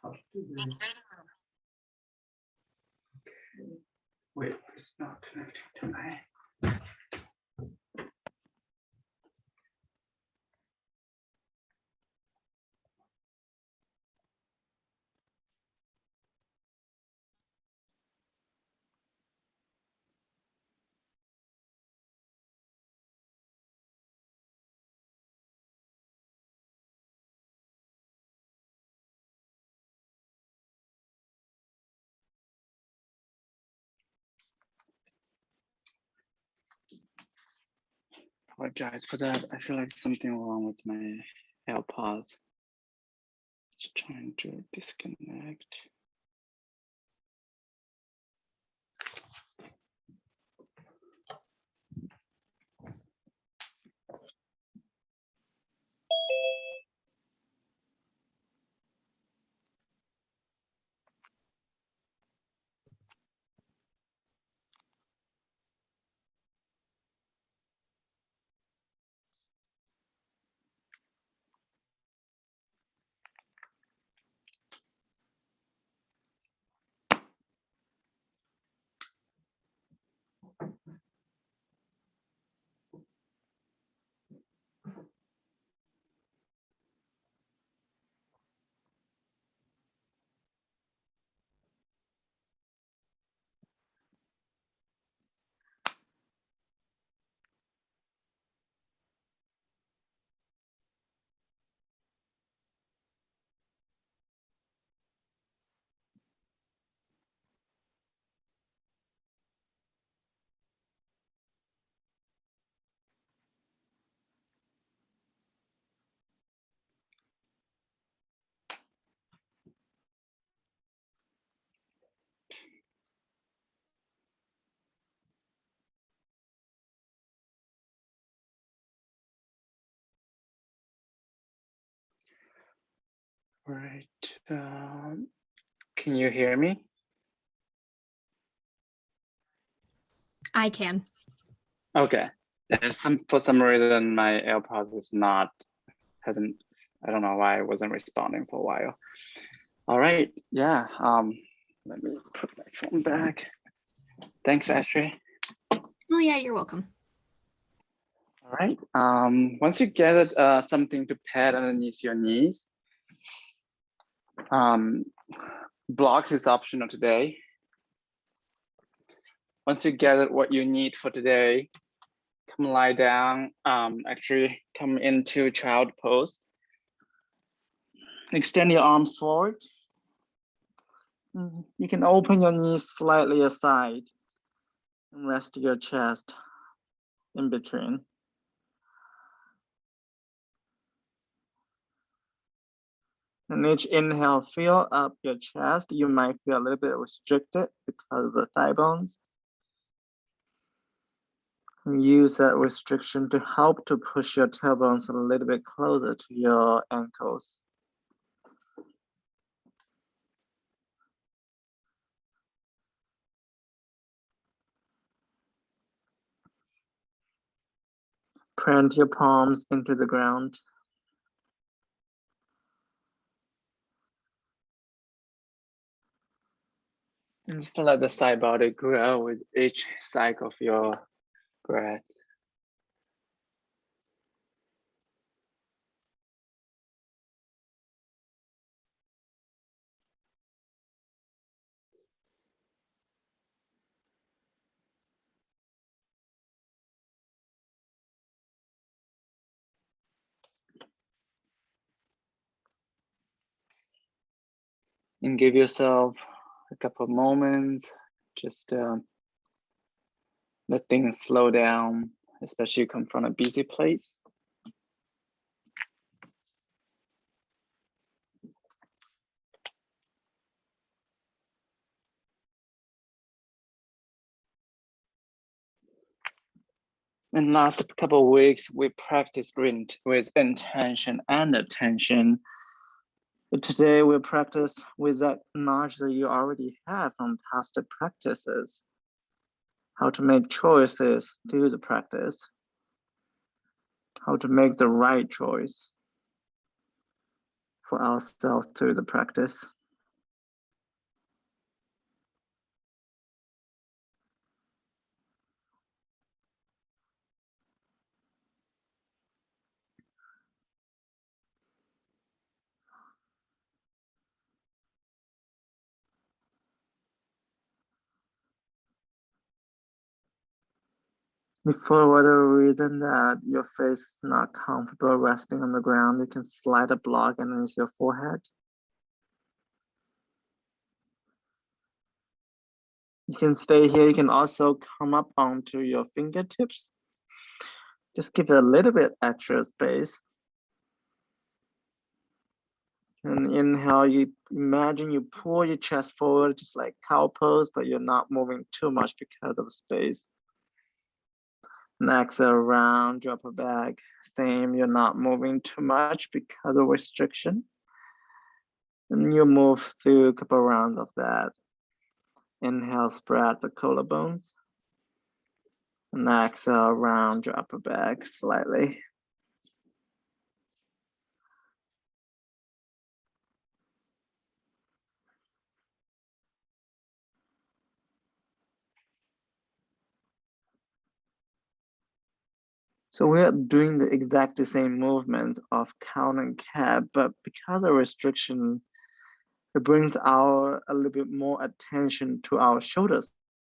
how to do this. Okay. Wait, it's not connecting to my. Apologize for that. I feel like something wrong with my AirPods. Just trying to disconnect. Right. Can you hear me? I can. Okay. For some reason my AirPods is hasn't, I don't know why it wasn't responding for a while. All right. Yeah. Let me put my phone back. Thanks, Ashley. Oh yeah, you're welcome. All right. Once you get something to pad underneath your knees, blocks is optional today. Once you get what you need for today, come lie down. Actually, come into child pose. Extend your arms forward. You can open your knees slightly aside and rest your chest in between. And each inhale, fill up your chest. You might feel a little bit restricted because of the thigh bones. And use that restriction to help to push your tailbones a little bit closer to your ankles. Plant your palms into the ground. And just let the side body grow with each cycle of your breath. And give yourself a couple of moments, just let things slow down, especially come from a busy place. In last couple of weeks, we practiced with intention and attention. But today we'll practice with that knowledge that you already have from past practices. How to make choices through the practice. How to make the right choice. for ourselves through the practice. If for whatever reason that your face is not comfortable resting on the ground, you can slide a block underneath your forehead. You can stay here. You can also come up onto your fingertips. Just give it a little bit extra space. And inhale, you imagine you pull your chest forward, just like cow pose, but you're not moving too much because of space. And exhale, round your upper back. Same, you're not moving too much because of restriction. And you move through a couple rounds of that. Inhale, spread the collarbones. And exhale, round your upper back slightly. So we're doing the exact same movement of cow and cat, but because of restriction, it brings a little bit more attention to our shoulder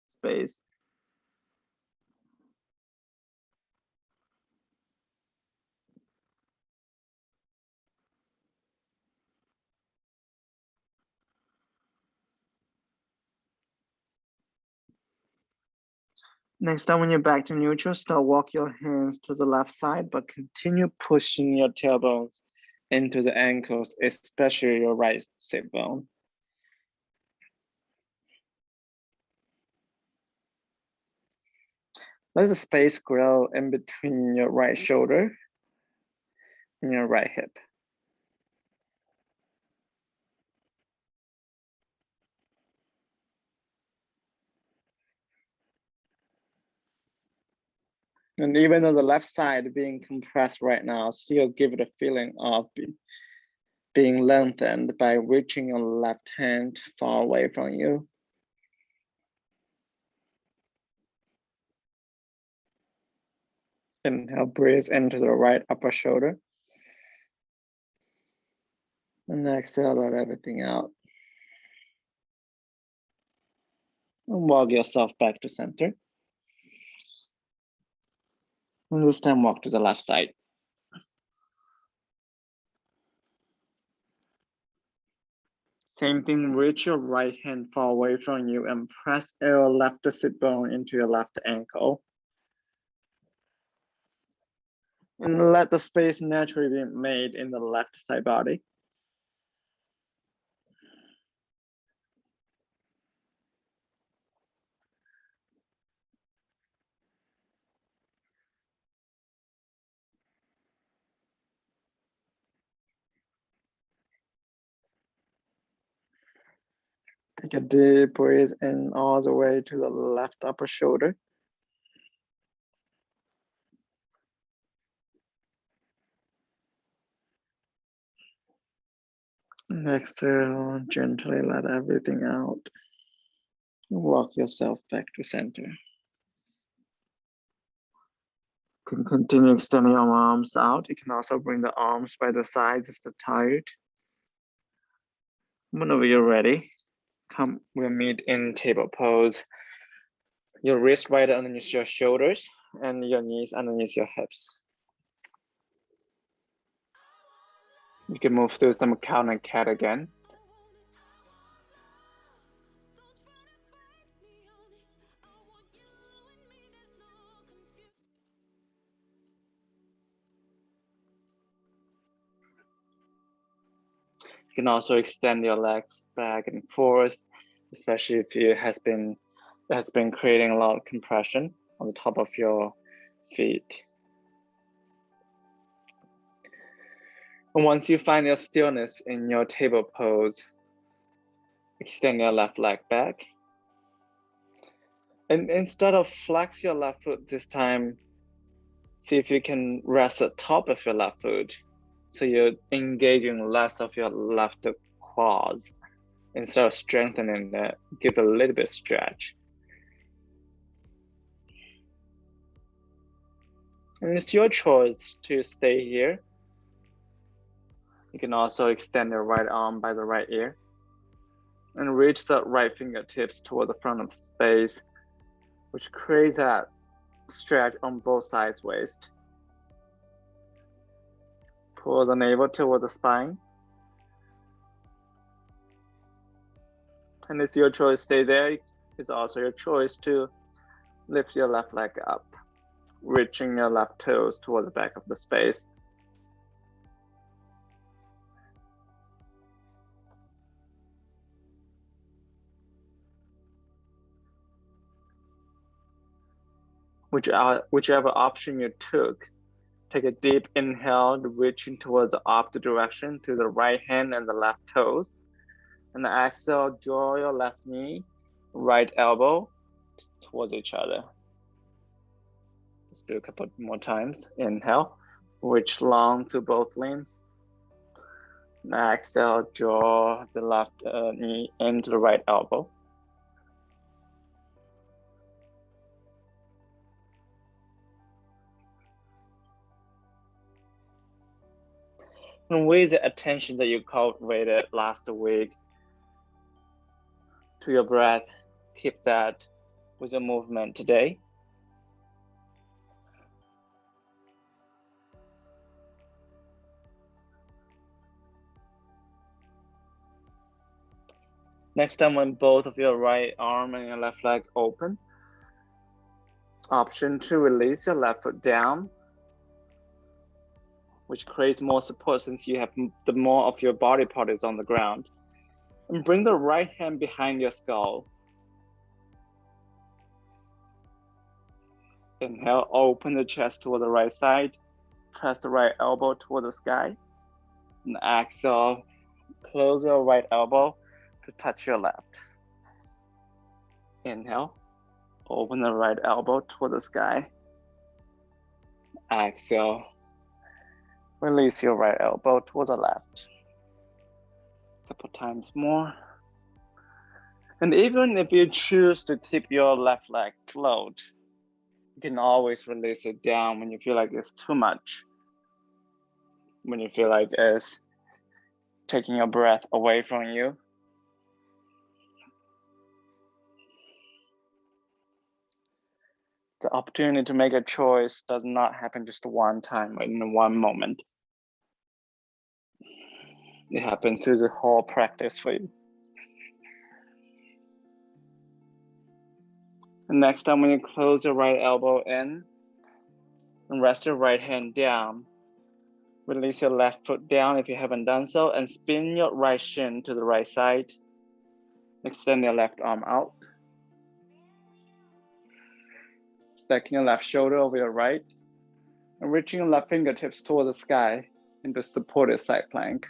space. Next time when you're back to neutral, start walk your hands to the left side, but continue pushing your tailbones into the ankles, especially your right sit bone. Let the space grow in between your right shoulder and your right hip. And even though the left side being compressed right now, still give it a feeling of being lengthened by reaching your left hand far away from you. Inhale, breathe into the right upper shoulder. And exhale, let everything out. And walk yourself back to center. And this time walk to the left side. Same thing, reach your right hand far away from you and press your left sit bone into your left ankle. And let the space naturally be made in the left side body. Take a deep breath in all the way to the left upper shoulder. And exhale, gently let everything out. Walk yourself back to center. You can continue extending your arms out. You can also bring the arms by the sides if they're tired. Whenever you're ready, we'll meet in table pose. Your wrist right underneath your shoulders and your knees underneath your hips. You can move through some cow and cat again. You can also extend your legs back and forth, especially if it has been creating a lot of compression on the top of your feet. And once you find your stillness in your table pose, extend your left leg back. And instead of flex your left foot this time, see if you can rest the top of your left foot So you're engaging less of your left quads. Instead of strengthening it, give a little bit stretch. And it's your choice to stay here. You can also extend your right arm by the right ear and reach the right fingertips toward the front of the space, which creates that stretch on both sides waist. Pull the navel toward the spine. And it's your choice, stay there. It's also your choice to lift your left leg up, reaching your left toes toward the back of the space. Whichever option you took, take a deep inhale, reaching towards the opposite direction to the right hand and the left toes. And exhale, draw your left knee, right elbow towards each other. Let's do a couple more times. Inhale, reach long to both limbs. And exhale, draw the left knee into the right elbow. And with the attention that you cultivated last week to your breath, keep that with your movement today. Next time when both of your right arm and your left leg open, option to release your left foot down, which creates more support since you have the more of your body part is on the ground. And bring the right hand behind your skull. Inhale, open the chest toward the right side. Press the right elbow toward the sky. And exhale, close your right elbow to touch your left. Inhale, open the right elbow toward the sky. Exhale, release your right elbow toward the left. A couple times more. And even if you choose to keep your left leg float, you can always release it down when you feel like it's too much. When you feel like it's taking your breath away from you. The opportunity to make a choice does not happen just one time in one moment. It happens through the whole practice for you. And next time when you close your right elbow in and rest your right hand down, release your left foot down if you haven't done so, and spin your right shin to the right side. Extend your left arm out. Stacking your left shoulder over your right, and reaching your left fingertips toward the sky into supported side plank.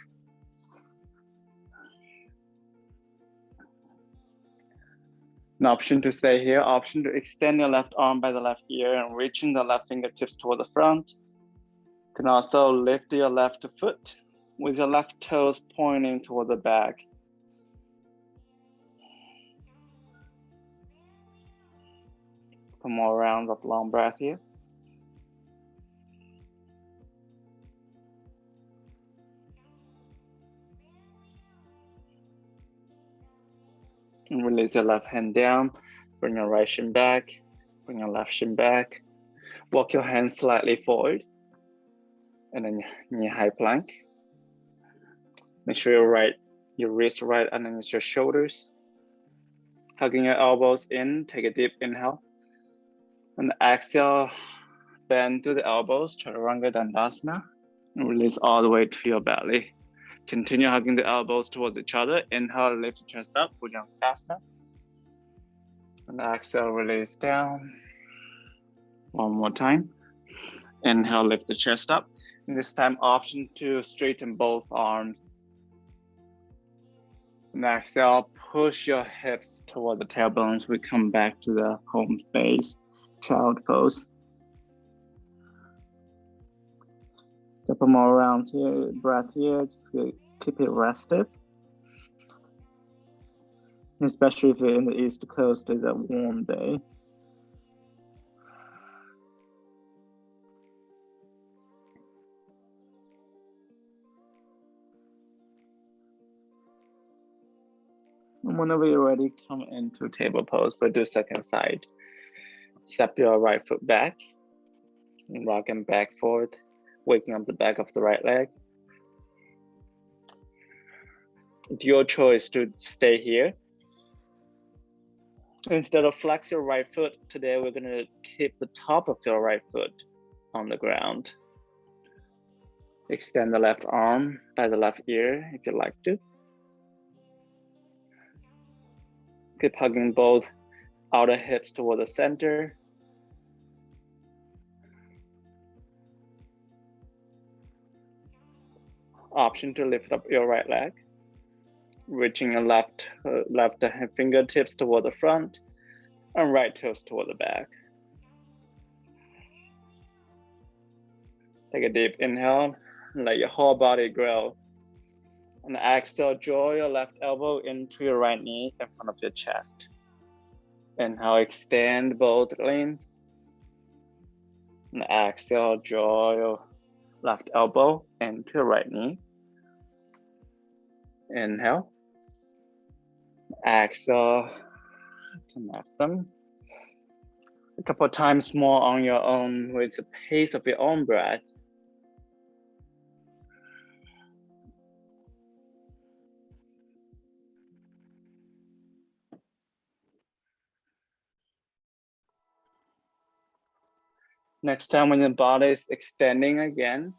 An option to stay here, option to extend your left arm by the left ear and reaching the left fingertips toward the front. You can also lift your left foot with your left toes pointing toward the back. Some more rounds of long breath here. And release your left hand down, bring your right shin back, bring your left shin back. Walk your hands slightly forward, and then knee high plank. Make sure your wrists right underneath your shoulders. Hugging your elbows in, take a deep inhale. And exhale, bend to the elbows, Chaturanga Dandasana, and release all the way to your belly. Continue hugging the elbows towards each other. Inhale, lift the chest up, Bhujangasana. And exhale, release down. One more time. Inhale, lift the chest up. And this time, option to straighten both arms. And exhale, push your hips toward the tailbones. We come back to the home base, child pose. Couple more rounds here, breath here, just keep it rested. Especially if you're in the East Coast, it's a warm day. And whenever you're ready, come into table pose, but do second side. Step your right foot back and rocking back forward, waking up the back of the right leg. It's your choice to stay here. Instead of flex your right foot, today we're gonna keep the top of your right foot on the ground. Extend the left arm by the left ear if you like to. Keep hugging both outer hips toward the center. Option to lift up your right leg, reaching your left fingertips toward the front and right toes toward the back. Take a deep inhale, let your whole body grow. And exhale, draw your left elbow into your right knee in front of your chest. Inhale, extend both limbs. And exhale, draw your left elbow into your right knee. Inhale. Exhale, connect them. A couple of times more on your own with the pace of your own breath. Next time when the body is extending again,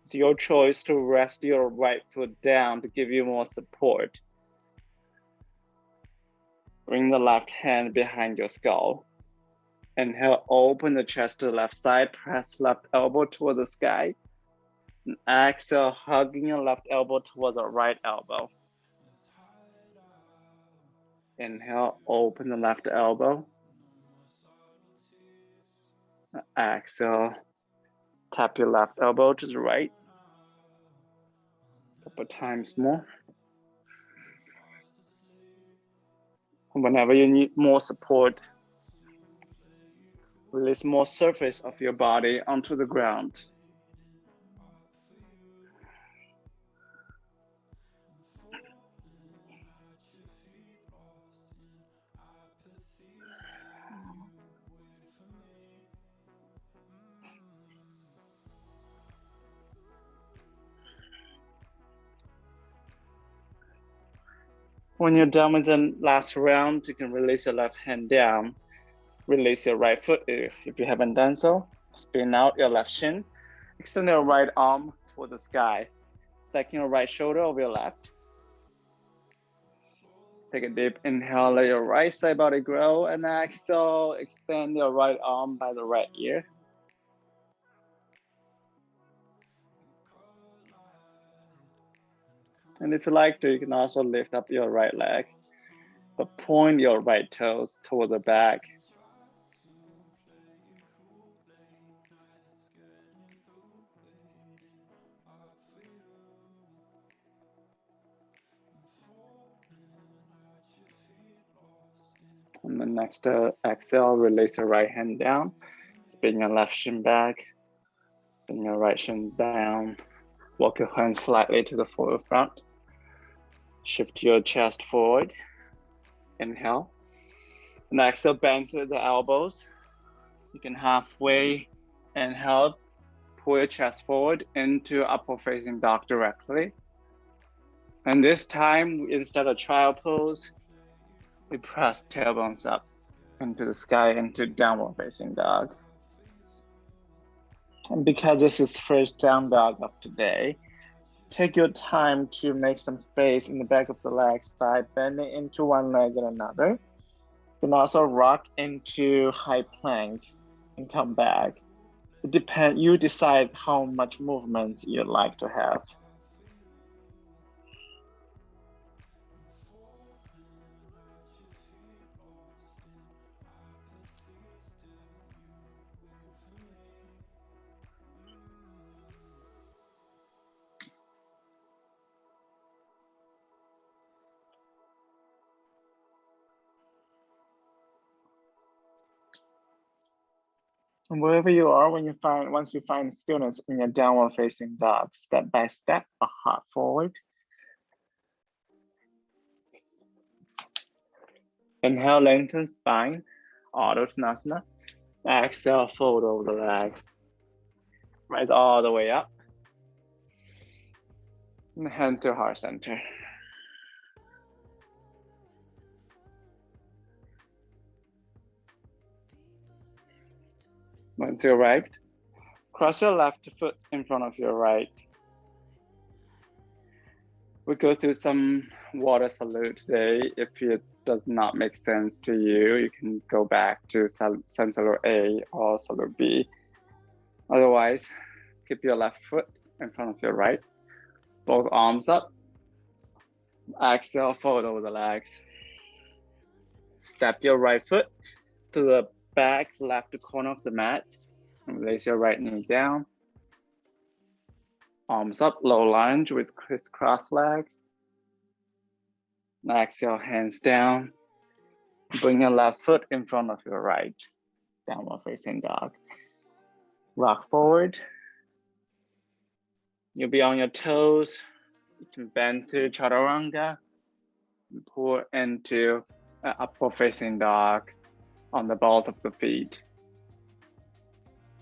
it's your choice to rest your right foot down to give you more support. Bring the left hand behind your skull. Inhale, open the chest to the left side, press left elbow toward the sky. And exhale, hugging your left elbow towards the right elbow. Inhale, open the left elbow. Exhale, tap your left elbow to the right. A couple times more. Whenever you need more support, release more surface of your body onto the ground. When you're done with the last round, you can release your left hand down. Release your right foot if you haven't done so. Spin out your left shin. Extend your right arm toward the sky. Stacking your right shoulder over your left. Take a deep inhale, let your right side body grow, and exhale, extend your right arm by the right ear. And if you like to, you can also lift up your right leg, but point your right toes toward the back. And the next exhale, release your right hand down. Spin your left shin back. Spin your right shin down. Walk your hands slightly to the front. Shift your chest forward. Inhale. And exhale, bend to the elbows. You can halfway inhale, pull your chest forward into upward facing dog directly. And this time, instead of child pose, we press tailbones up into the sky, into downward facing dog. And because this is first down dog of today, take your time to make some space in the back of the legs by bending into one leg and another. You can also rock into high plank and come back. You decide how much movement you'd like to have. And wherever you are, once you find stillness in your downward facing dog, step by step, a heart forward. Inhale, lengthen spine, Uttanasana. Exhale, fold over the legs. Rise all the way up. And hand to heart center. Once you arrived, cross your left foot in front of your right. We go through some water salute today. If it does not make sense to you, you can go back to sun salute A or salute B. Otherwise, keep your left foot in front of your right. Both arms up. Exhale, fold over the legs. Step your right foot to the back left corner of the mat and place your right knee down. Arms up, low lunge with crisscross legs. Exhale, hands down. Bring your left foot in front of your right. Downward facing dog. Rock forward. You'll be on your toes. You can bend to chaturanga. And pull into an upward facing dog on the balls of the feet.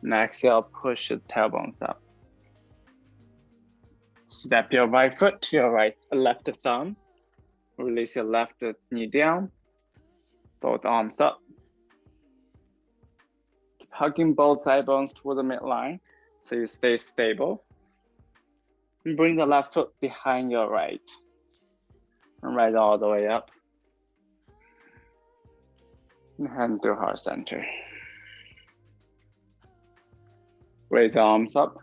And exhale, push the tailbones up. Step your right foot to your left thumb. Release your left knee down. Both arms up. Keep hugging both thigh bones toward the midline so you stay stable. And bring the left foot behind your right. And rise all the way up. And hand to heart center. Raise the arms up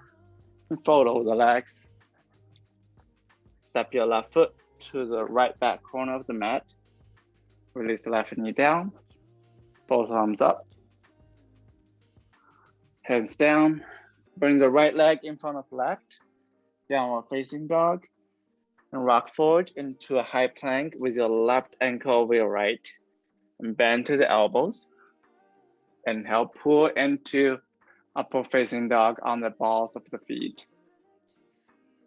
and fold over the legs. Step your left foot to the right back corner of the mat. Release the left knee down. Both arms up. Hands down. Bring the right leg in front of left. Downward facing dog. And rock forward into a high plank with your left ankle over your right. And bend to the elbows. Inhale, pull into upward facing dog on the balls of the feet.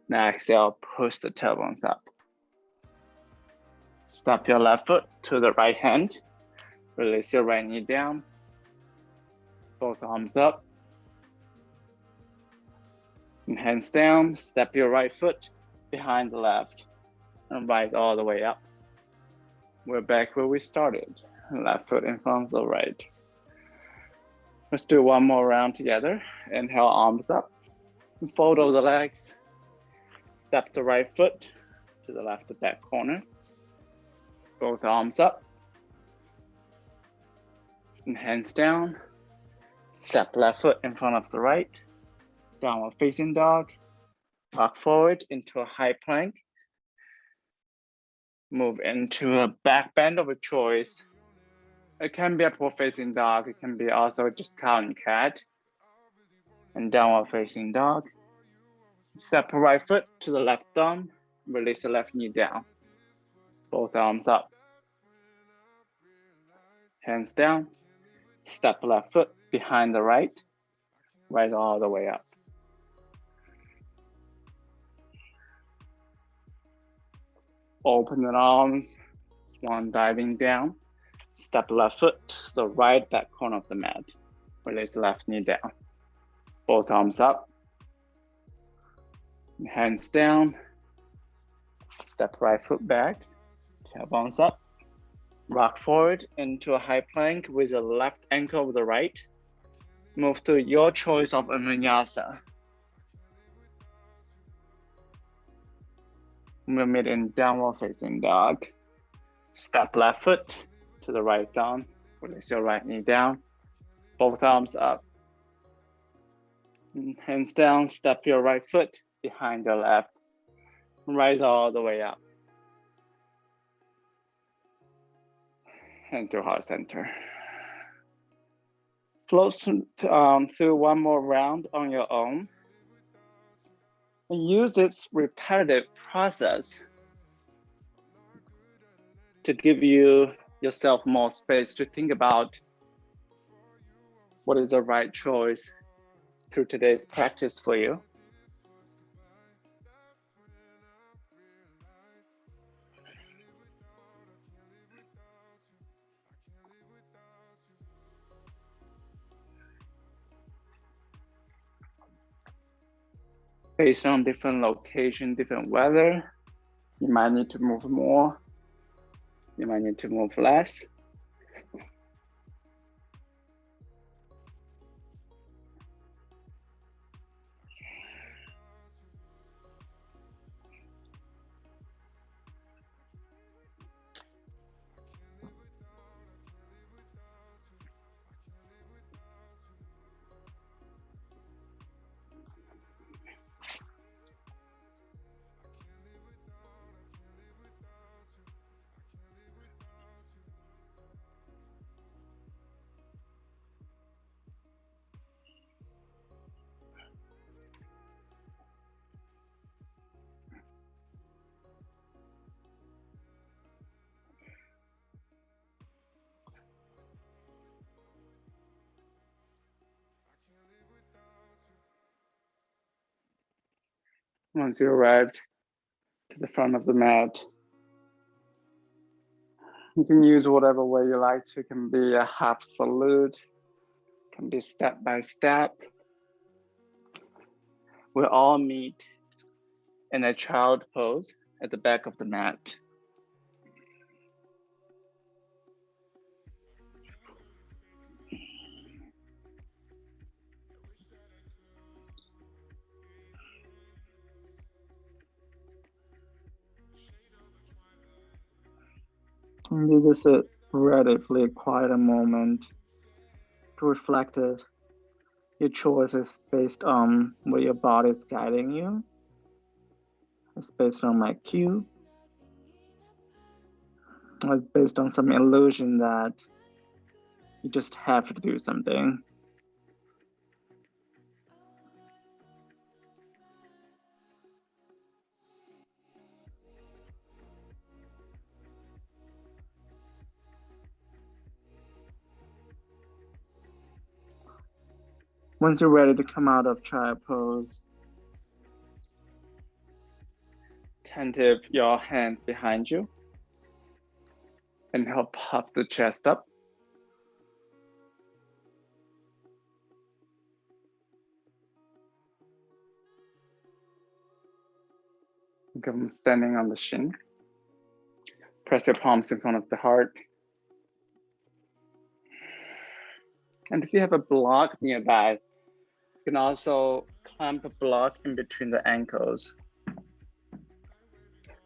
Now exhale, push the tailbones up. Step your left foot to the right hand. Release your right knee down. Both arms up. And hands down, step your right foot behind the left. And rise all the way up. We're back where we started. Left foot in front of the right. Let's do one more round together. Inhale, arms up. And fold over the legs. Step the right foot to the left back corner. Both arms up. And hands down. Step left foot in front of the right. Downward facing dog. Rock forward into a high plank. Move into a back bend of a choice. It can be upward facing dog. It can be also just cow and cat. And downward facing dog. Step the right foot to the left thumb. Release the left knee down. Both arms up. Hands down. Step left foot behind the right. Rise all the way up. Open the arms. Swan diving down. Step left foot to the right back corner of the mat. Release the left knee down. Both arms up. Hands down. Step right foot back. Tailbones up. Rock forward into a high plank with the left ankle over the right. Move to your choice of a vinyasa. We'll meet in downward facing dog. Step left foot to the right thumb. Release your right knee down. Both arms up. Hands down, step your right foot behind your left. Rise all the way up. And to heart center. Flow through one more round on your own. And use this repetitive process to give yourself more space to think about what is the right choice through today's practice for you. Based on different location, different weather, you might need to move more, you might need to move less. Once you arrived to the front of the mat, you can use whatever way you like to. It can be a half salute, can be step by step. We all meet in a child pose at the back of the mat. And this is a relatively quiet moment to reflect it. Your choice is based on where your body is guiding you. It's based on my cue. It's based on some illusion that you just have to do something. Once you're ready to come out of child pose, tentative your hands behind you and help puff the chest up. Come standing on the shin. Press your palms in front of the heart. And if you have a block nearby, you can also clamp a block in between the ankles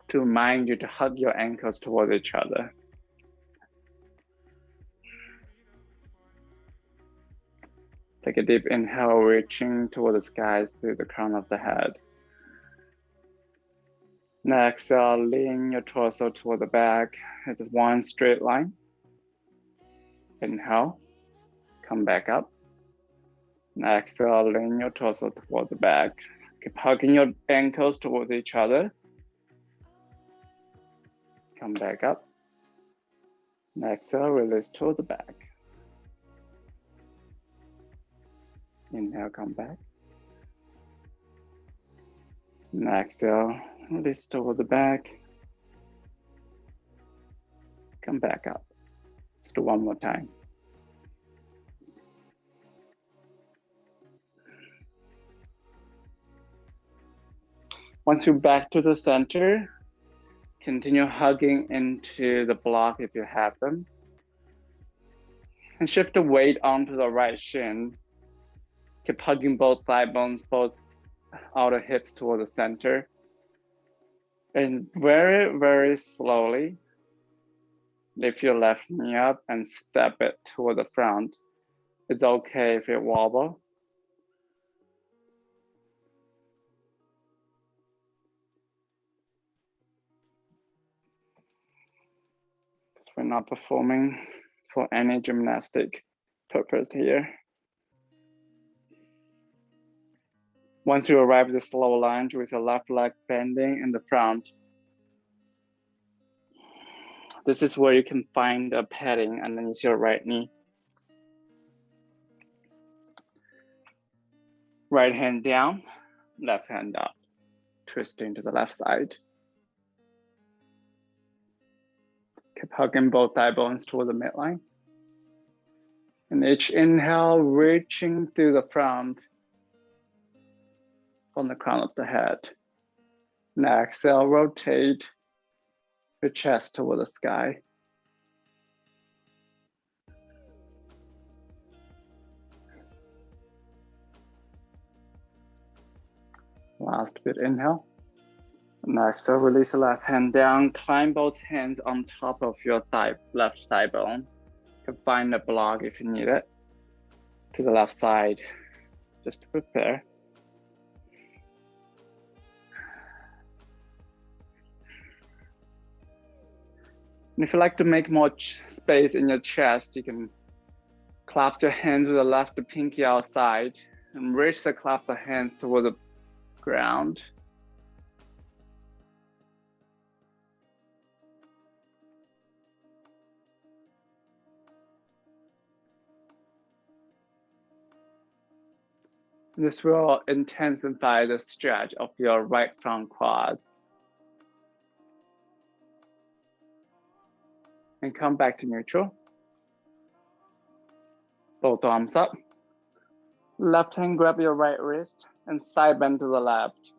to remind you to hug your ankles towards each other. Take a deep inhale, reaching toward the sky through the crown of the head. Next, exhale, lean your torso toward the back as one straight line. Inhale, come back up. Next, exhale, lean your torso towards the back. Keep hugging your ankles towards each other. Come back up. Next, exhale, release toward the back. Inhale, come back. Next, exhale, release towards the back. Come back up. Let's do one more time. Once you're back to the center, continue hugging into the block if you have them. And shift the weight onto the right shin. Keep hugging both thigh bones, both outer hips toward the center. And very, very slowly, lift your left knee up and step it toward the front. It's okay if you wobble. Because we're not performing for any gymnastic purpose here. Once you arrive at the slow lunge with your left leg bending in the front, this is where you can find a padding underneath your right knee. Right hand down, left hand up, twisting to the left side. Keep hugging both thigh bones toward the midline. And each inhale, reaching through the front from the crown of the head. And exhale, rotate your chest toward the sky. Last bit, inhale. And exhale, release the left hand down, climb both hands on top of your left thigh bone. You can find a block if you need it. To the left side, just to prepare. And if you like to make more space in your chest, you can clasp your hands with the left pinky outside and reach the clasp the hands toward the ground. This will intensify the stretch of your right front quads. And come back to neutral. Both arms up. Left hand grab your right wrist and side bend to the left.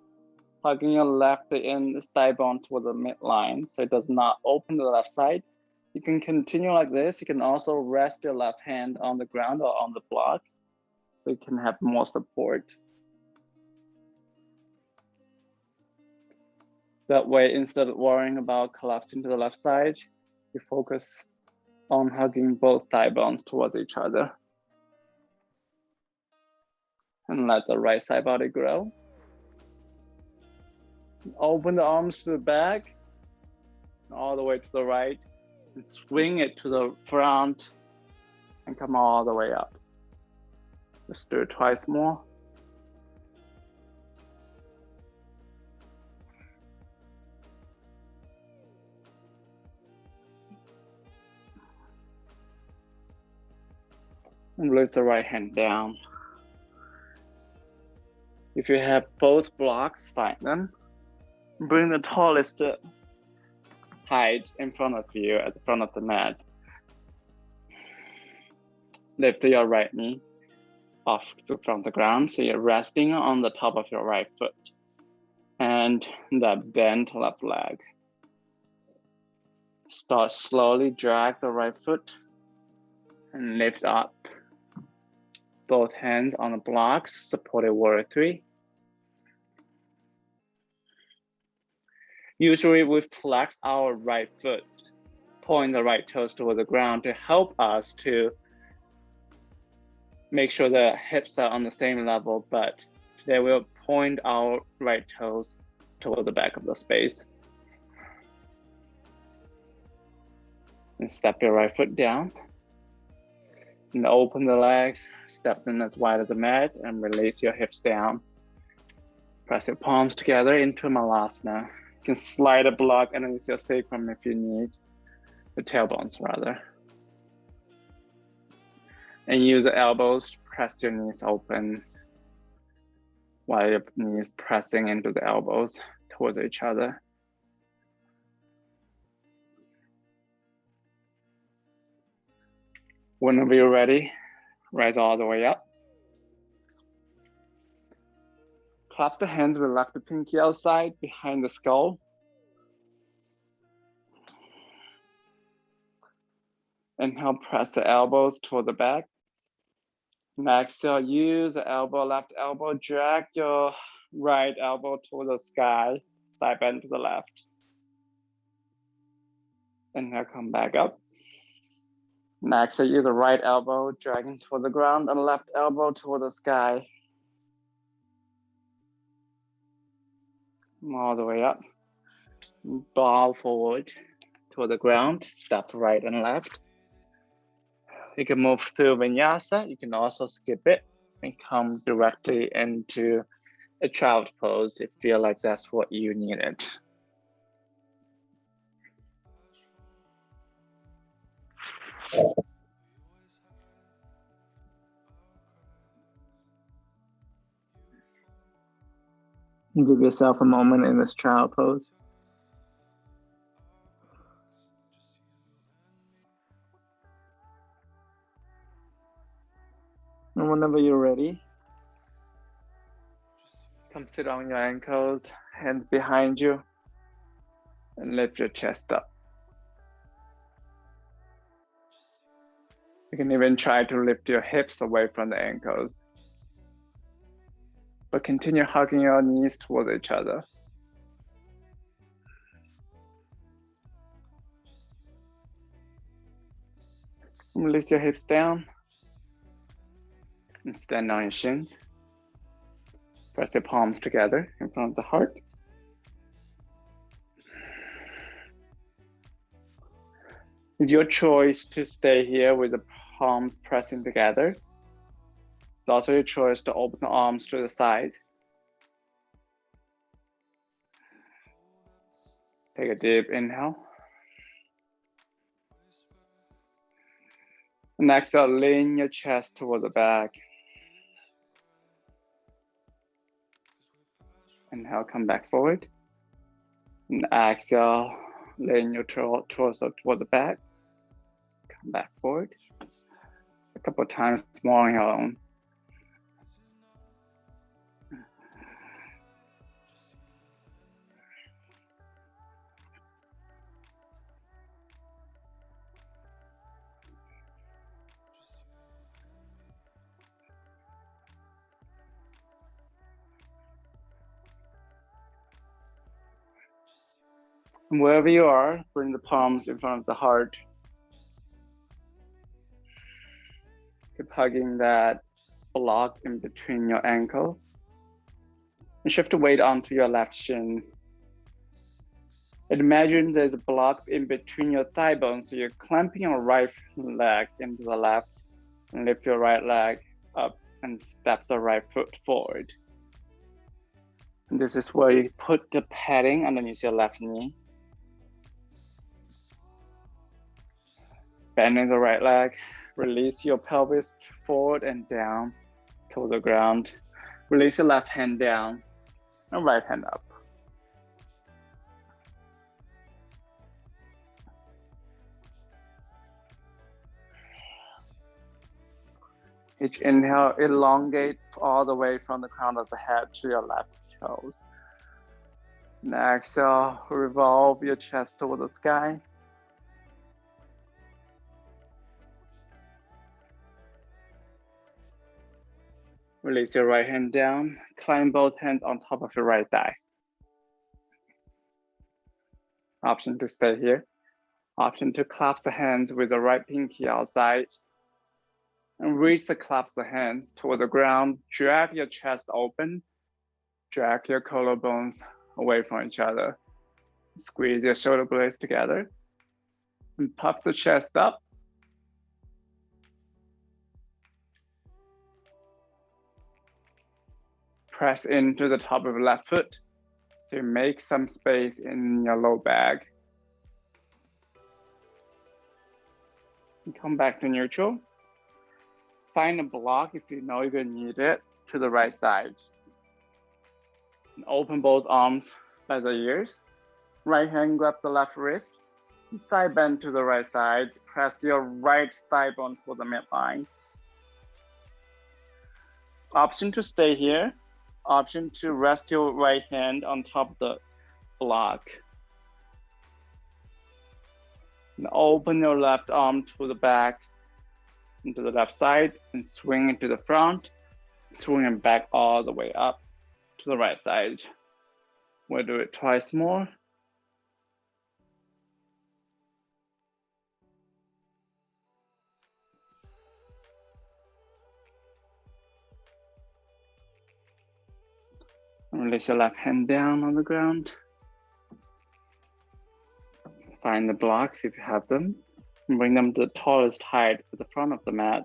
Hugging your left in thigh bone toward the midline so it does not open to the left side. You can continue like this. You can also rest your left hand on the ground or on the block so you can have more support. That way, instead of worrying about collapsing to the left side, you focus on hugging both thigh bones towards each other. And let the right side body grow. Open the arms to the back, all the way to the right, and swing it to the front, and come all the way up. Just do it twice more. And release the right hand down. If you have both blocks, find them. Bring the tallest height in front of you at the front of the mat. Lift your right knee off from the ground, so you're resting on the top of your right foot. And that bent left leg. Start slowly, drag the right foot and lift up. Both hands on the blocks, supported warrior 3. Usually we flex our right foot, point the right toes toward the ground to help us to make sure the hips are on the same level, but today we'll point our right toes toward the back of the space. And step your right foot down. And open the legs, step them as wide as a mat, and release your hips down. Press your palms together into Malasana. You can slide a block underneath your sacrum if you need, the tailbones rather. And use the elbows to press your knees open while your knees pressing into the elbows towards each other. Whenever you're ready, rise all the way up. Clasp the hands with left pinky outside behind the skull. Inhale, press the elbows toward the back. And exhale, use the left elbow, drag your right elbow toward the sky, side bend to the left. Inhale, come back up. Next, use the right elbow, dragging toward the ground, and left elbow toward the sky. All the way up. Bow forward toward the ground, step right and left. You can move through vinyasa. You can also skip it and come directly into a child pose if you feel like that's what you needed. Give yourself a moment in this child pose. And whenever you're ready, come sit on your ankles, hands behind you, and lift your chest up. You can even try to lift your hips away from the ankles, but continue hugging your knees towards each other. Release your hips down and stand on your shins. Press your palms together in front of the heart. It's your choice to stay here with the palms pressing together. It's also your choice to open the arms to the side. Take a deep inhale. And exhale, lean your chest toward the back. Inhale, come back forward. And exhale, lean your torso toward the back. Come back forward. A couple of times more on your own. And wherever you are, bring the palms in front of the heart. Keep hugging that block in between your ankle. And shift the weight onto your left shin. And imagine there's a block in between your thigh bones, so you're clamping your right leg into the left, and lift your right leg up and step the right foot forward. And this is where you put the padding underneath your left knee. Bending the right leg, release your pelvis forward and down towards the ground. Release your left hand down and right hand up. Each inhale, elongate all the way from the crown of the head to your left toes. And exhale, revolve your chest toward the sky. Release your right hand down, climb both hands on top of your right thigh. Option to stay here. Option to clasp the hands with the right pinky outside. And reach the clasp the hands toward the ground. Drag your chest open. Drag your collarbones away from each other. Squeeze your shoulder blades together. And puff the chest up. Press into the top of your left foot to make some space in your low back. And come back to neutral. Find a block if you know you're going to need it to the right side. And open both arms by the ears. Right hand grab the left wrist. Side bend to the right side. Press your right thigh bone toward the midline. Option to stay here. Option to rest your right hand on top of the block. And open your left arm to the back, into the left side, and swing it to the front, swing it back all the way up to the right side. We'll do it twice more. Release your left hand down on the ground. Find the blocks if you have them, and bring them to the tallest height at the front of the mat.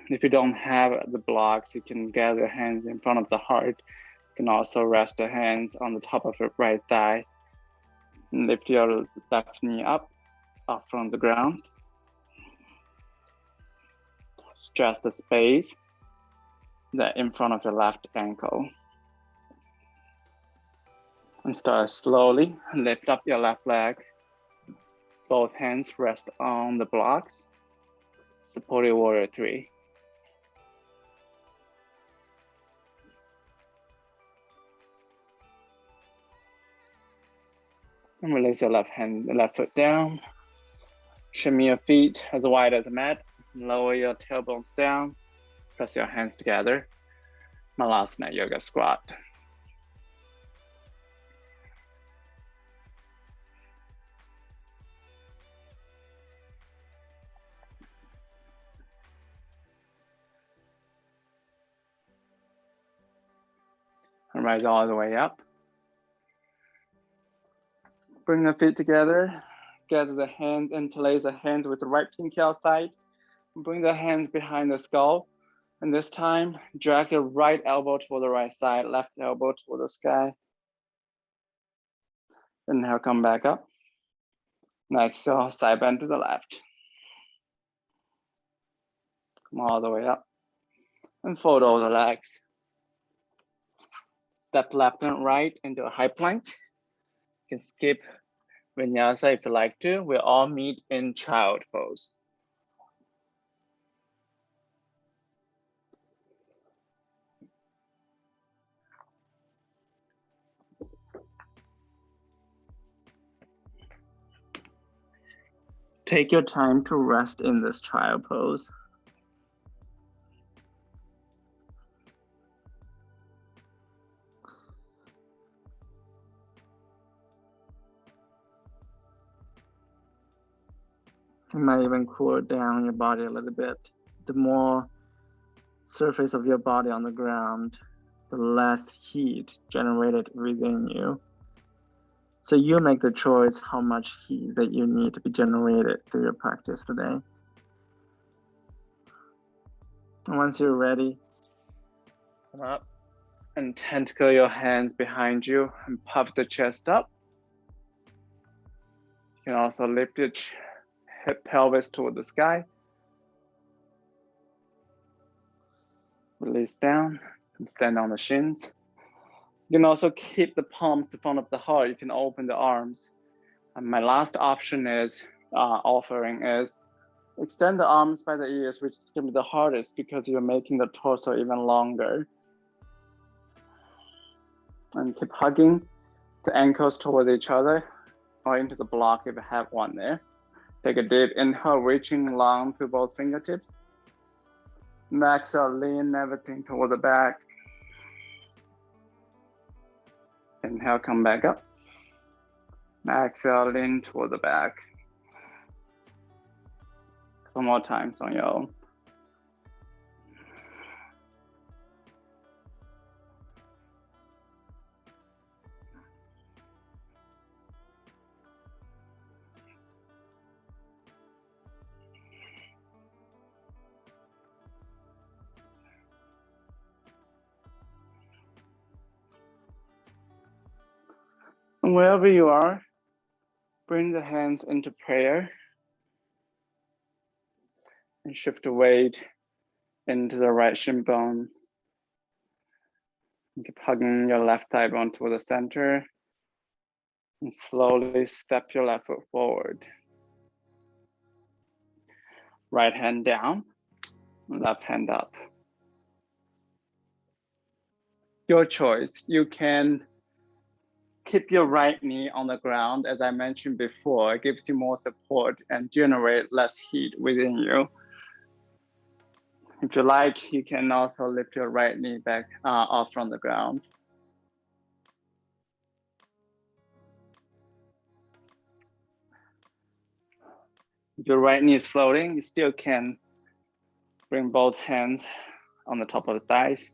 If you don't have the blocks, you can gather your hands in front of the heart. You can also rest your hands on the top of your right thigh. And lift your left knee up from the ground. Stretch the space. that in front of your left ankle. And start slowly, lift up your left leg. Both hands rest on the blocks. Supported warrior 3. And release your left foot down. Shimmy your feet as wide as a mat. Lower your tailbones down. Press your hands together. Malasana yoga squat. And rise all the way up. Bring the feet together. Gather the hands, interlace the hands with the right pinky outside. Bring the hands behind the skull. And this time, drag your right elbow toward the right side, left elbow toward the sky. Inhale, come back up. Next, so side bend to the left. Come all the way up. And fold over the legs. Step left and right into a high plank. You can skip vinyasa if you like to. We all meet in child pose. Take your time to rest in this child pose. You might even cool down your body a little bit. The more surface of your body on the ground, the less heat generated within you. So you make the choice how much heat that you need to be generated through your practice today. And once you're ready, come up and tentacle your hands behind you and puff the chest up. You can also lift your hip pelvis toward the sky. Release down and stand on the shins. You can also keep the palms in front of the heart. You can open the arms. And my last option is offering is extend the arms by the ears, which is going to be the hardest because you're making the torso even longer. And keep hugging the ankles toward each other or into the block if you have one there. Take a deep inhale, reaching long through both fingertips. Exhale, lean everything toward the back. Inhale, come back up. Exhale, lean toward the back. Couple more times on your own. And wherever you are, bring the hands into prayer and shift the weight into the right shin bone. You keep hugging your left thigh bone toward the center and slowly step your left foot forward. Right hand down, left hand up. Your choice. You can keep your right knee on the ground. As I mentioned before, it gives you more support and generate less heat within you. If you like, you can also lift your right knee back off from the ground. If your right knee is floating, you still can bring both hands on the top of the thighs.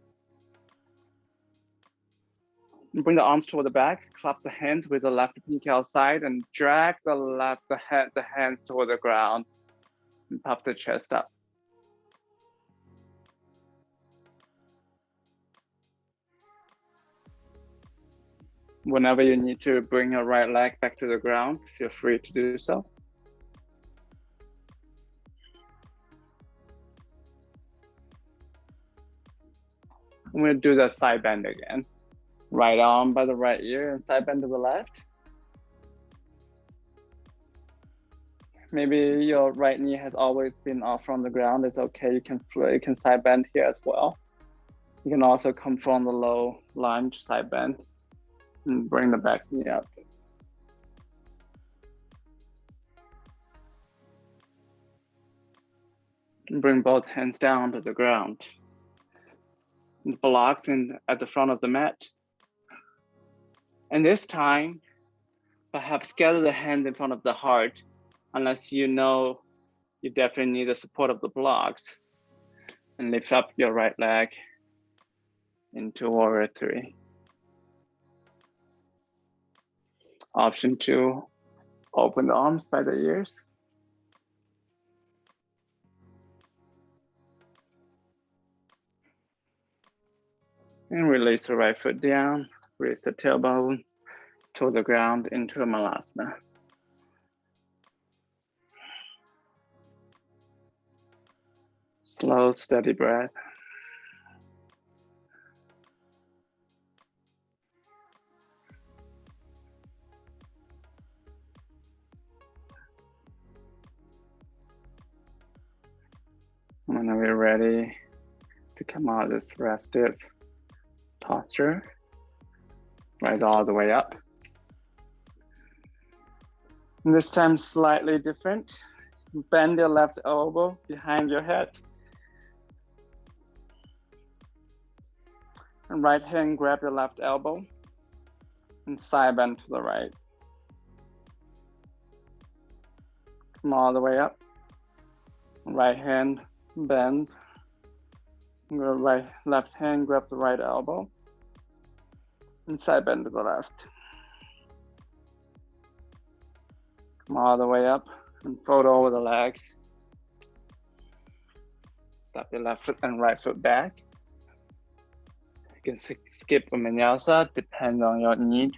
Bring the arms toward the back, clap the hands with the left pinky outside and drag the hands toward the ground and puff the chest up. Whenever you need to bring your right leg back to the ground, feel free to do so. I'm gonna do the side bend again. Right arm by the right ear and side bend to the left. Maybe your right knee has always been off from the ground. It's okay. You can side bend here as well. You can also come from the low lunge side bend and bring the back knee up. And bring both hands down to the ground. And blocks at the front of the mat. And this time, perhaps gather the hand in front of the heart, unless you know you definitely need the support of the blocks. And lift up your right leg into warrior three. Option two, open the arms by the ears. And release the right foot down, raise the tailbone to the ground into a Malasana. Slow, steady breath. Whenever you're ready to come out of this restive posture, rise all the way up. And this time slightly different. Bend your left elbow behind your head. And right hand grab your left elbow and side bend to the right. Come all the way up. Right hand bend. Left hand grab the right elbow and side bend to the left. Come all the way up and fold over the legs. Step your left foot and right foot back. You can skip a vinyasa, depends on your need.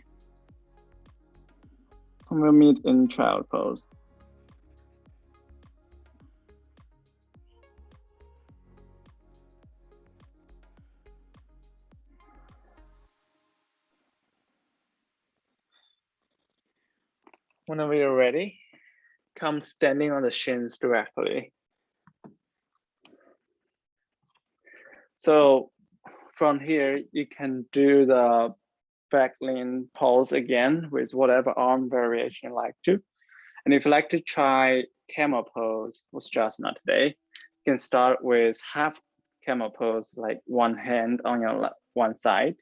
And we'll meet in child pose. Whenever you're ready, come standing on the shins directly. So from here, you can do the back lean pose again with whatever arm variation you like to. And if you like to try camel pose with Ustrasana today, you can start with half camel pose, like one hand on your one side,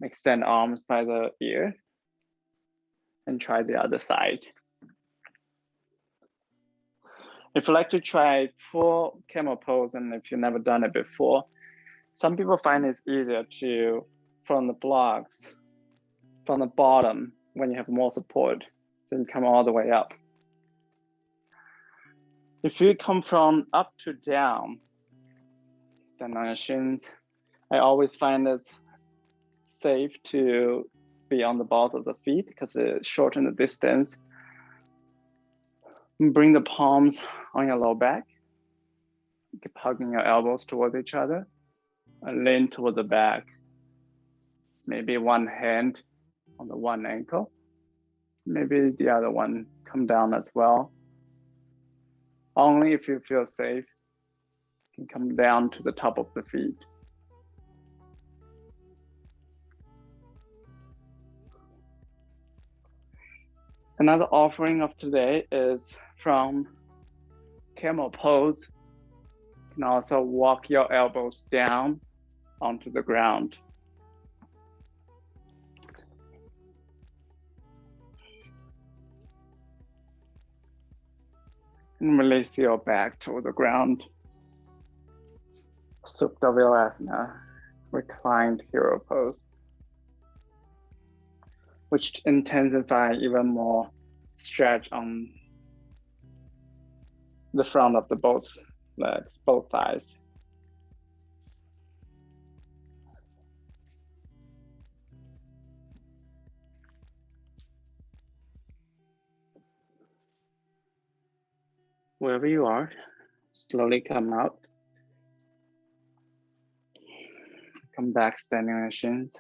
extend arms by the ear, and try the other side. If you like to try full camel pose, and if you've never done it before, some people find it's easier to, from the blocks, from the bottom, when you have more support, then come all the way up. If you come from up to down, stand on your shins, I always find it's safe to be on the balls of the feet because it shortens the distance. Bring the palms on your low back. Keep hugging your elbows towards each other and lean toward the back. Maybe one hand on the one ankle. Maybe the other one come down as well. Only if you feel safe, you can come down to the top of the feet. Another offering of today is from camel pose. You can also walk your elbows down onto the ground. And release your back to the ground. Supta Virasana, reclined hero pose, which intensify even more stretch on the front of the both legs, both thighs. Wherever you are, slowly come out. Come back, standing on your shins.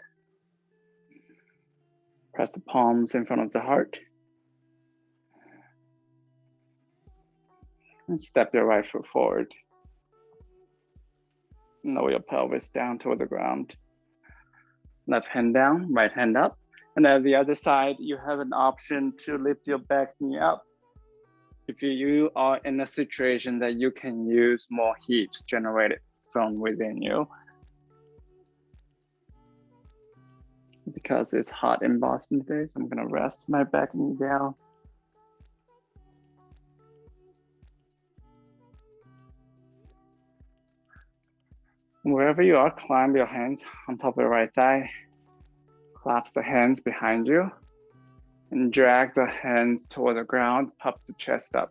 Press the palms in front of the heart. And step your right foot forward. Lower your pelvis down toward the ground. Left hand down, right hand up. And as the other side, you have an option to lift your back knee up. If you are in a situation that you can use more heat generated from within you, because it's hot in Boston today, so I'm gonna rest my back knee down. Wherever you are, climb your hands on top of the right thigh. Clasp the hands behind you and drag the hands toward the ground, puff the chest up.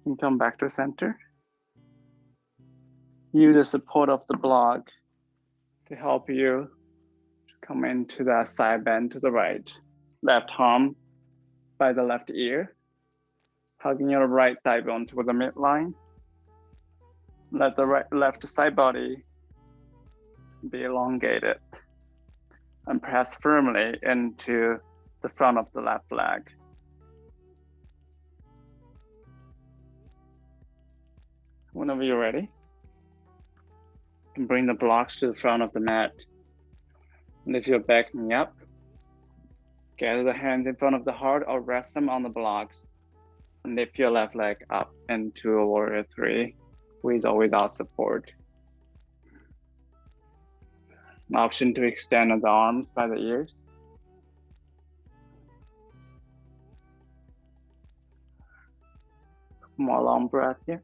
And come back to center. Use the support of the block to help you come into that side bend to the right. Left arm by the left ear, hugging your right thigh bone toward the midline. Let the left side body be elongated and press firmly into the front of the left leg. Whenever you're ready, bring the blocks to the front of the mat. Lift your back knee up. Gather the hands in front of the heart or rest them on the blocks. And lift your left leg up into a warrior three with or without support. Option to extend the arms by the ears. More long breath here.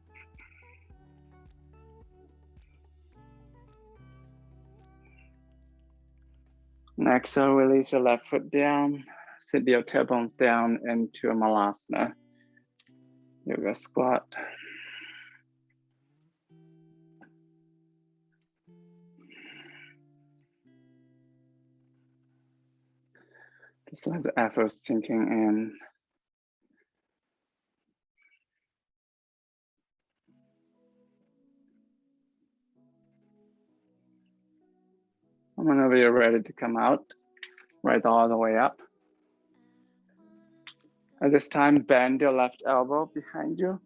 Next, release your left foot down. Sit your tailbones down into a Malasana yoga squat. Just let the effort sinking in. Whenever you're ready to come out, right all the way up. At this time, bend your left elbow behind you.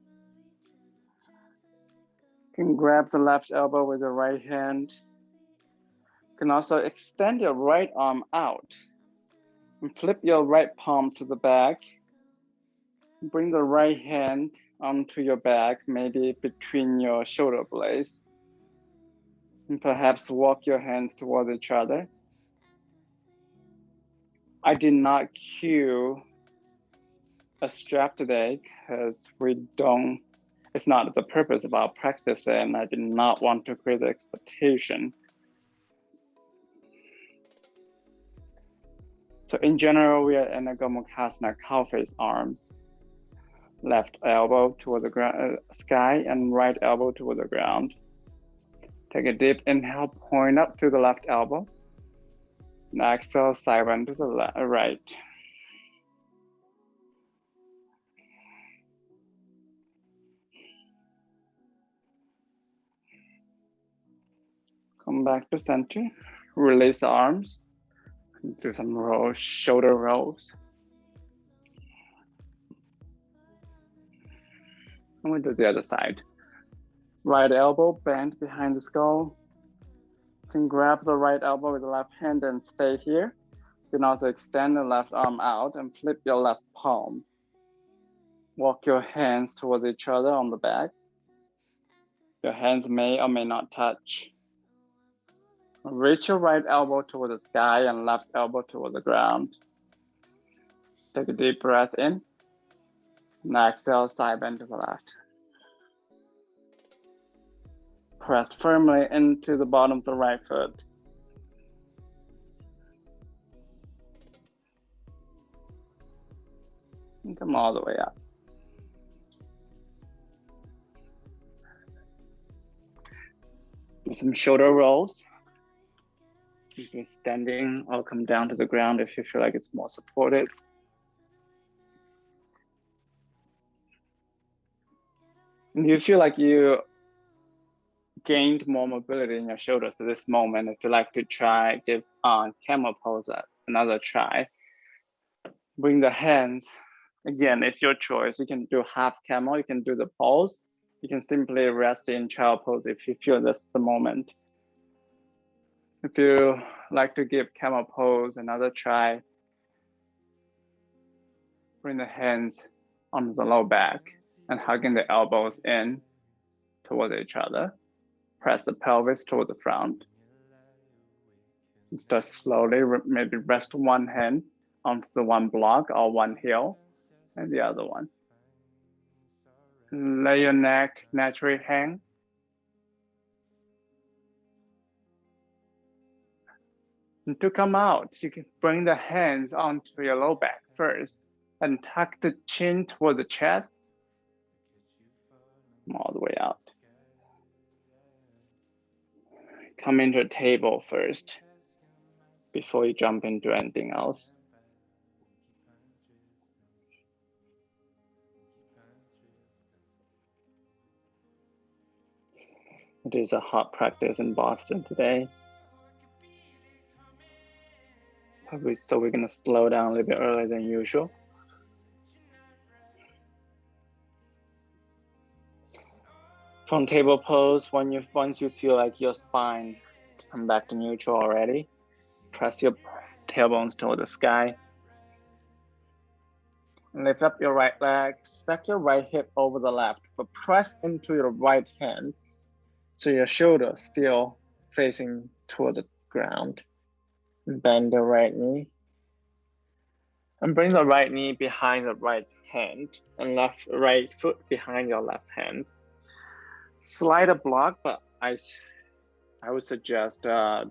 You can grab the left elbow with the right hand. You can also extend your right arm out and flip your right palm to the back. Bring the right hand onto your back, maybe between your shoulder blades. And perhaps walk your hands towards each other. I did not cue a strap today because it's not the purpose of our practice today, and I did not want to create the expectation. So in general, we are in a Gomukhasana, cow face arms. Left elbow toward the sky and right elbow toward the ground. Take a deep inhale, point up to the left elbow. And exhale, side bend to the right. Come back to center. Release the arms. Do some rolls, shoulder rolls. And we do the other side. Right elbow bent behind the skull. You can grab the right elbow with the left hand and stay here. You can also extend the left arm out and flip your left palm. Walk your hands towards each other on the back. Your hands may or may not touch. Reach your right elbow toward the sky and left elbow toward the ground. Take a deep breath in. And exhale, side bend to the left. Press firmly into the bottom of the right foot. And come all the way up. Do some shoulder rolls. You can standing or come down to the ground if you feel like it's more supported. Do you feel like you gained more mobility in your shoulders at this moment? If you like to try, give camel pose another try. Bring the hands. Again, it's your choice. You can do half camel, you can do the pose. You can simply rest in child pose if you feel this is the moment. If you like to give camel pose another try, bring the hands on the low back and hugging the elbows in towards each other. Press the pelvis toward the front. And start slowly, maybe rest one hand onto the one block or one heel and the other one. Let your neck naturally hang. And to come out, you can bring the hands onto your low back first and tuck the chin toward the chest, all the way out. Come into a table first before you jump into anything else. It is a hot practice in Boston today. So we're gonna slow down a little bit earlier than usual. From table pose, once you feel like your spine come back to neutral already, press your tailbones toward the sky. Lift up your right leg, stack your right hip over the left, but press into your right hand so your shoulders still facing toward the ground. Bend the right knee. And bring the right knee behind the right hand and right foot behind your left hand. Slide a block, but I would suggest a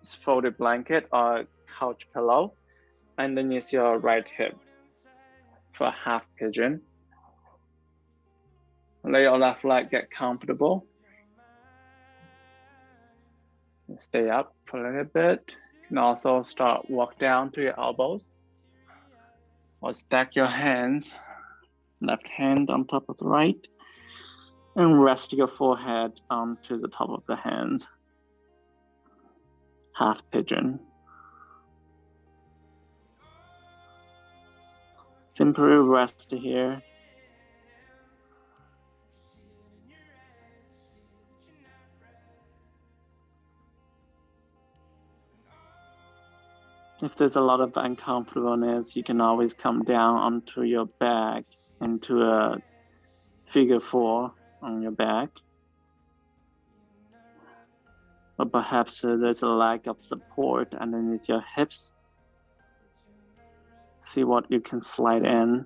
folded blanket or couch pillow underneath your right hip for half pigeon. Let your left leg get comfortable. Stay up for a little bit. You can also start walk down to your elbows or stack your hands, left hand on top of the right, and rest your forehead onto the top of the hands. Half pigeon. Simply rest here. If there's a lot of uncomfortableness, you can always come down onto your back into a figure 4 on your back. Or perhaps there's a lack of support underneath your hips. See what you can slide in.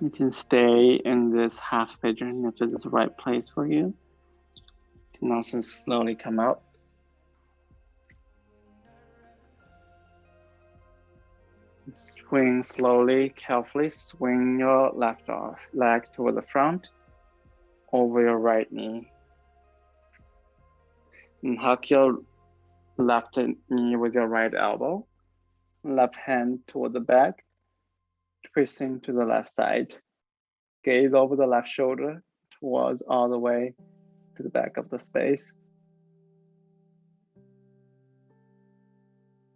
You can stay in this half pigeon if it is the right place for you. You can also slowly come out. Swing slowly, carefully, swing your left leg toward the front, over your right knee. And hug your left knee with your right elbow, left hand toward the back, twisting to the left side. Gaze over the left shoulder towards all the way to the back of the space.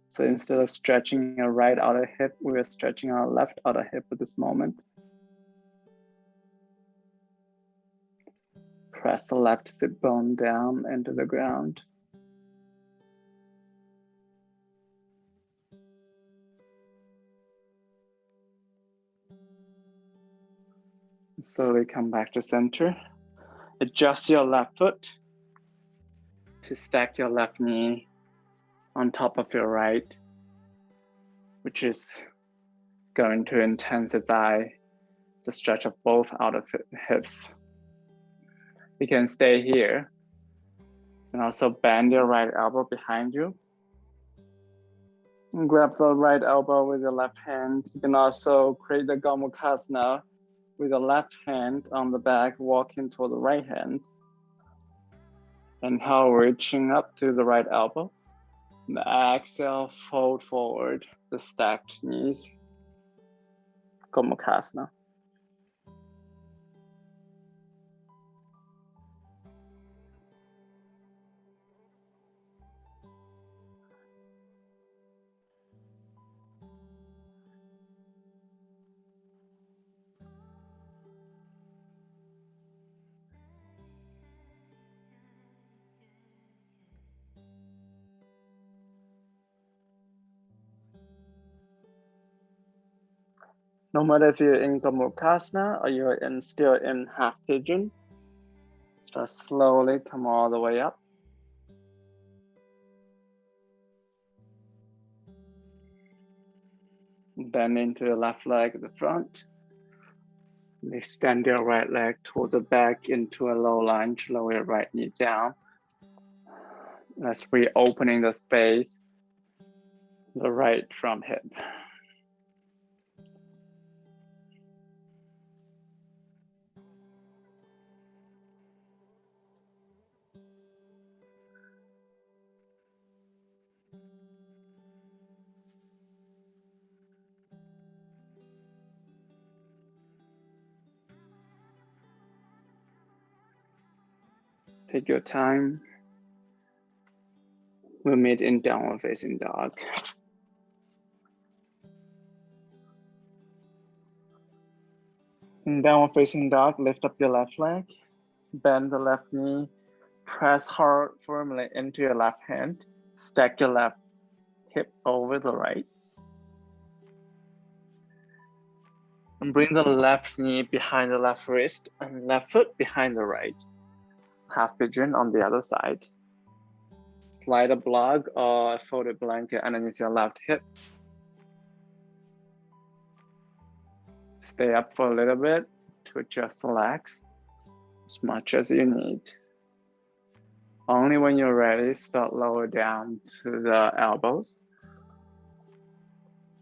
So instead of stretching your right outer hip, we are stretching our left outer hip at this moment. Press the left sit bone down into the ground. Slowly come back to center. Adjust your left foot to stack your left knee on top of your right, which is going to intensify the stretch of both outer hips. You can stay here and also bend your right elbow behind you. And grab the right elbow with your left hand. You can also create the Gomukhasana with the left hand on the back, walking toward the right hand. Inhale, reaching up to the right elbow. And exhale, fold forward the stacked knees. Gomukhasana. No matter if you're in Gomukhasana or you're still in half pigeon, just slowly come all the way up. Bend into your left leg at the front. Extend your right leg towards the back into a low lunge, lower your right knee down. That's reopening the space, the right front hip. Take your time. We'll meet in downward facing dog. In downward facing dog, lift up your left leg, bend the left knee, press hard firmly into your left hand, stack your left hip over the right. And bring the left knee behind the left wrist and left foot behind the right. Half pigeon on the other side. Slide a block or a folded blanket underneath your left hip. Stay up for a little bit to adjust the legs as much as you need. Only when you're ready, start lower down to the elbows.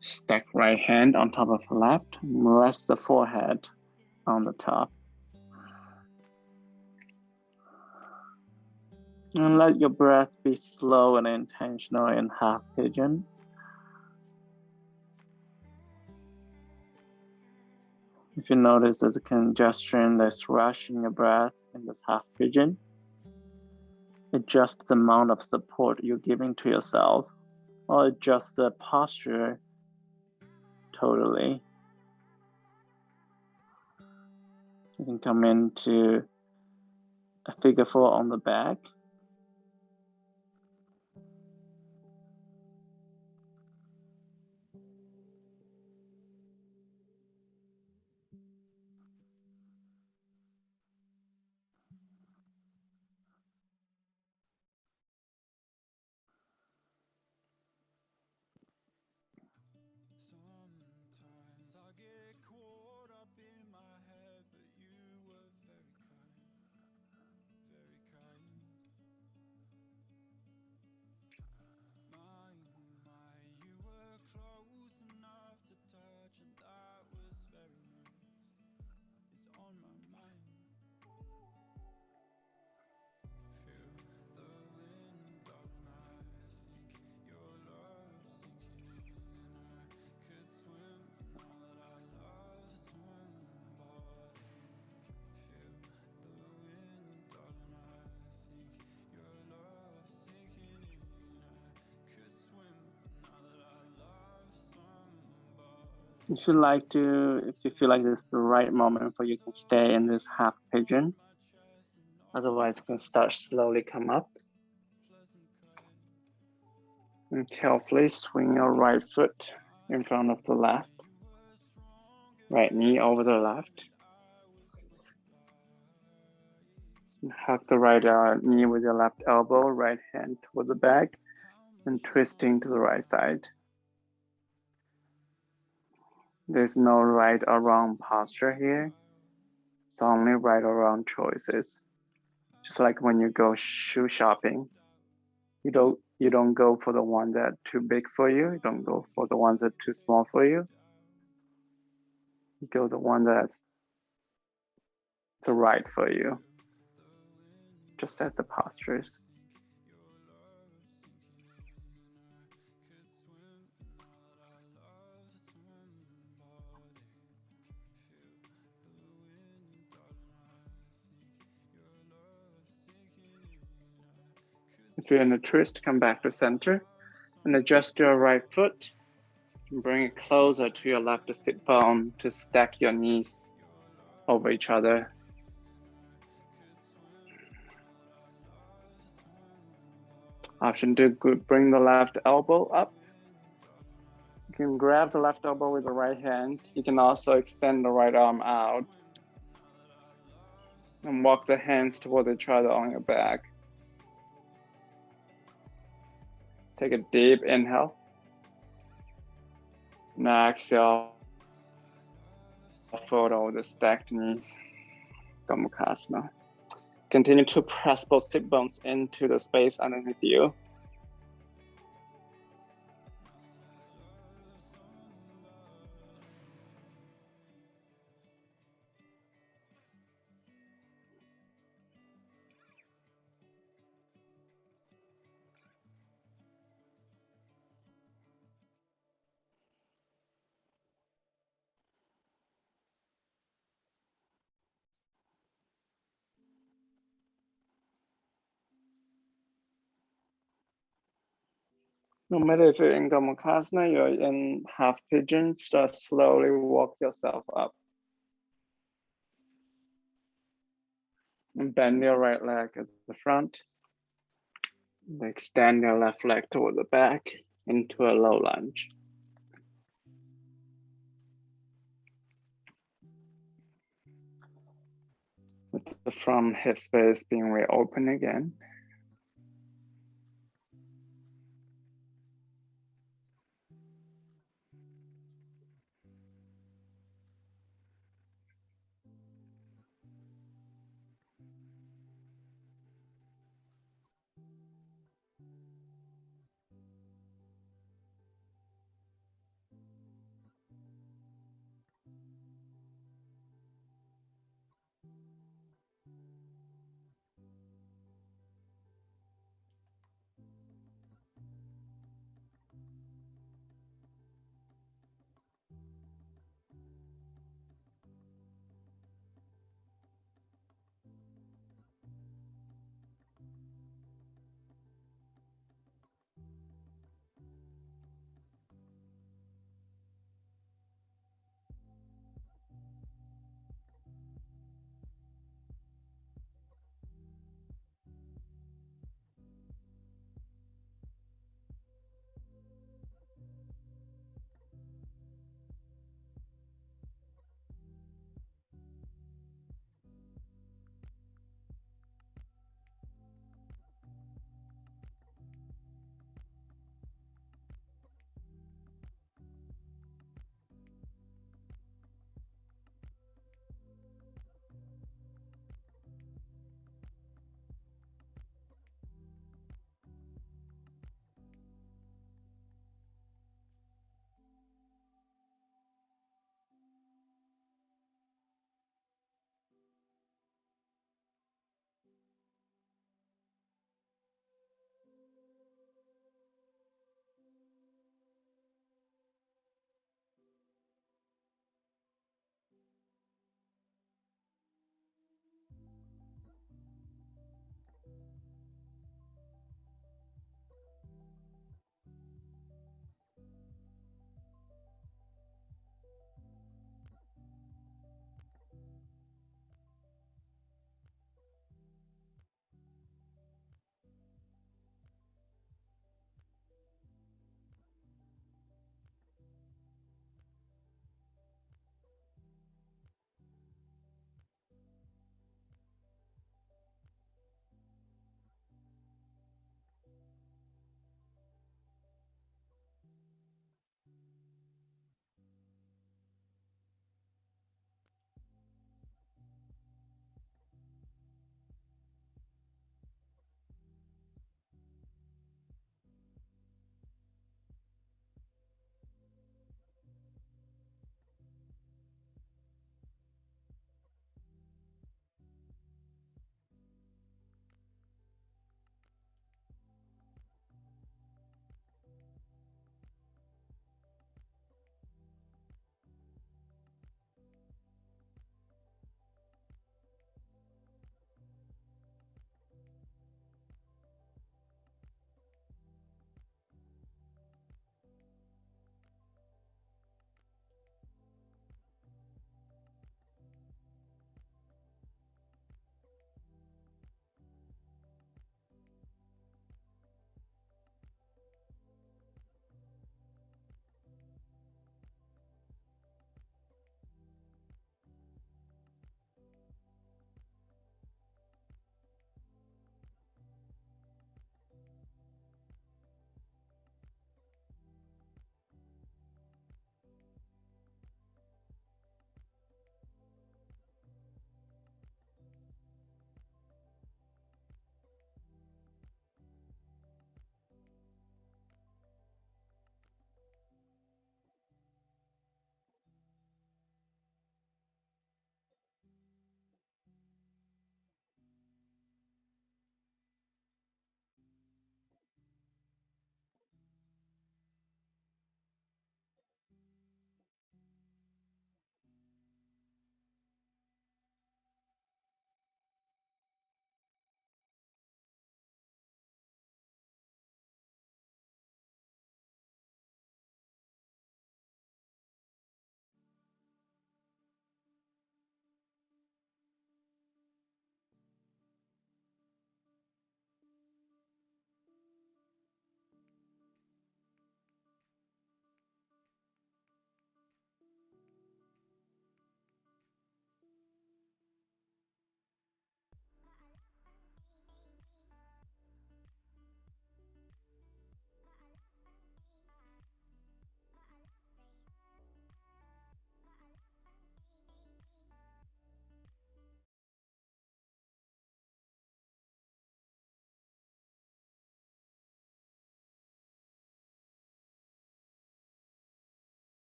Stack right hand on top of the left. Rest the forehead on the top. And let your breath be slow and intentional in half pigeon. If you notice there's a congestion, there's rush in your breath in this half pigeon, adjust the amount of support you're giving to yourself or adjust the posture totally. You can come into a figure four on the back. If you feel like this is the right moment for you, can stay in this half pigeon. Otherwise, you can start slowly come up. And carefully swing your right foot in front of the left. Right knee over the left. Hug the right knee with your left elbow, right hand toward the back, and twisting to the right side. There's no right or wrong posture here. It's only right or wrong choices. Just like when you go shoe shopping, you don't go for the one that's too big for you. You don't go for the ones that are too small for you. You go the one that's the right for you. Just as the postures. If you're in a twist, come back to center and adjust your right foot and bring it closer to your left sit bone to stack your knees over each other. Option 2, good. Bring the left elbow up. You can grab the left elbow with the right hand. You can also extend the right arm out and walk the hands toward each other on your back. Take a deep inhale. Now exhale, fold over the stacked knees, Gomukhasana. Continue to press both sit bones into the space underneath you. No matter if you're in Gomukhasana, you're in half pigeon, start slowly walk yourself up. And bend your right leg at the front. Extend your left leg toward the back into a low lunge. With the front hip space being reopened again.